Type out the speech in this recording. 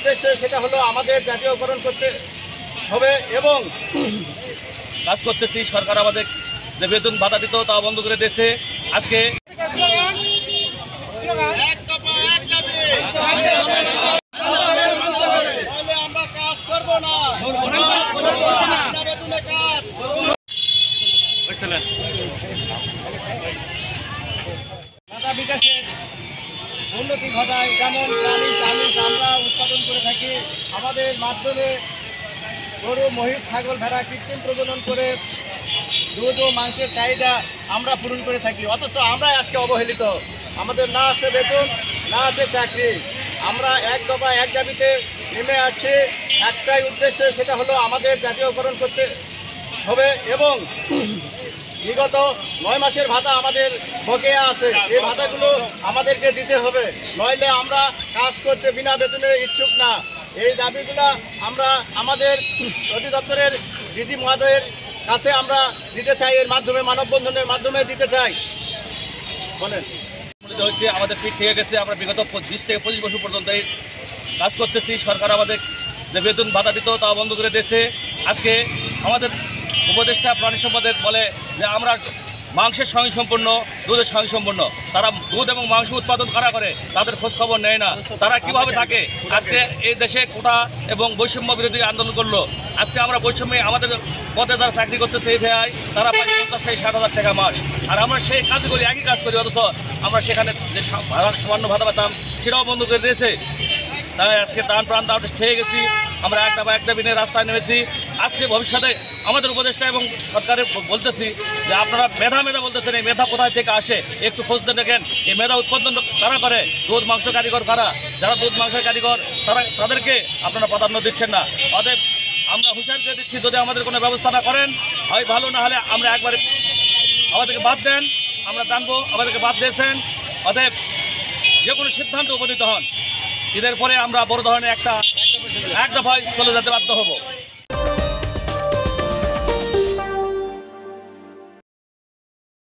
উদ্দেশ্যে, সেটা হলো আমাদের জাতীয়করণ করতে হবে এবং কাজ করতেছি। সরকার আমাদের যে বেতন ভাতা দিত তা বন্ধ করে দিয়েছে। আজকে আমরা কাজ করব না, বেতনে কাজ ভাতা বিকাশের উন্নতি ঘটায়। যেমন চালিশ আমরা উৎপাদন করে থাকি, আমাদের মাধ্যমে গরু, মহিষ, ছাগল, ভেড়া কৃত্রিম প্রজনন করে দুধ ও মাংসের চাহিদা আমরা পূরণ করে থাকি। অথচ আমরা আজকে অবহেলিত, আমাদের না আছে বেতন, না আছে চাকরি। আমরা এক দফা এক দাবিতে নেমে আসছি একটাই উদ্দেশ্যে, সেটা হলো আমাদের জাতীয়করণ করতে হবে এবং বিগত 9 মাসের ভাতা আমাদের বকেয়া আছে, এই ভাতাগুলো আমাদেরকে দিতে হবে, নইলে আমরা কাজ করতে বিনা বেতনে ইচ্ছুক না। এই দাবিগুলা আমরা আমাদের অধিদপ্তরের ডিজি মহোদয়ের কাছে আমরা দিতে চাই, এর মাধ্যমে মানববন্ধনের মাধ্যমে দিতে চাই। বলেন হচ্ছে আমাদের পিঠ থেকে গেছে। আমরা বিগত 20 থেকে 25 বছর পর্যন্ত এই কাজ করতেছি। সরকার আমাদের যে বেতন ভাতা দিত তা বন্ধ করে দিয়েছে। আজকে আমাদের উপদেষ্টা প্রাণী সম্পদের বলে যে আমরা মাংসের স্বয়ংসম্পূর্ণ, দুধের স্বয়ংসম্পূর্ণ। তারা দুধ এবং মাংস উৎপাদন কারা করে তাদের খোঁজ খবর নেয় না, তারা কিভাবে থাকে। আজকে এই দেশে কোটা এবং বৈষম্য বিরোধী আন্দোলন করলো। আজকে আমরা বৈষম্যে আমাদের পদে যারা চাকরি করতেছে এই ভাই, তারা পায় 50 থেকে 60,000 টাকা মাস, আর আমরা সেই কাজ করি, একই কাজ করি, অথচ আমরা সেখানে যে সামান্য ভাতা পেতাম সেটাও বন্ধ করে দিয়েছে। তাই আজকে প্রাণ ঠেকে গেছি। আমরা এক দাবি নিয়ে রাস্তায় নেমেছি। আজকে ভবিষ্যতে আমাদের উপদেষ্টা এবং সরকারের বলতেছি যে আপনারা মেধা বলতেছেন, এই মেধা কোথায় থেকে আসে একটু খোঁজতে দেখেন। এই মেধা উৎপাদন কারা করে? দুধ মাংস কারিগর কারা? যারা দুধ মাংসের কারিগর তাদেরকে আপনারা প্রাধান্য দিচ্ছেন না। অতএব আমরা হুঁশিয়ার করে দিচ্ছি, যদি আমাদের কোনো ব্যবস্থা না করেন হয় ভালো, না হলে আমরা একবারে আমাদেরকে বাদ দেন, আমরা জানবো আমাদেরকে বাদ দিয়েছেন। অতএব যে কোনো সিদ্ধান্ত উপনীত হন, ঈদের পরে আমরা বড় ধরনের এক দফায় চলে যেতে বাধ্য হব।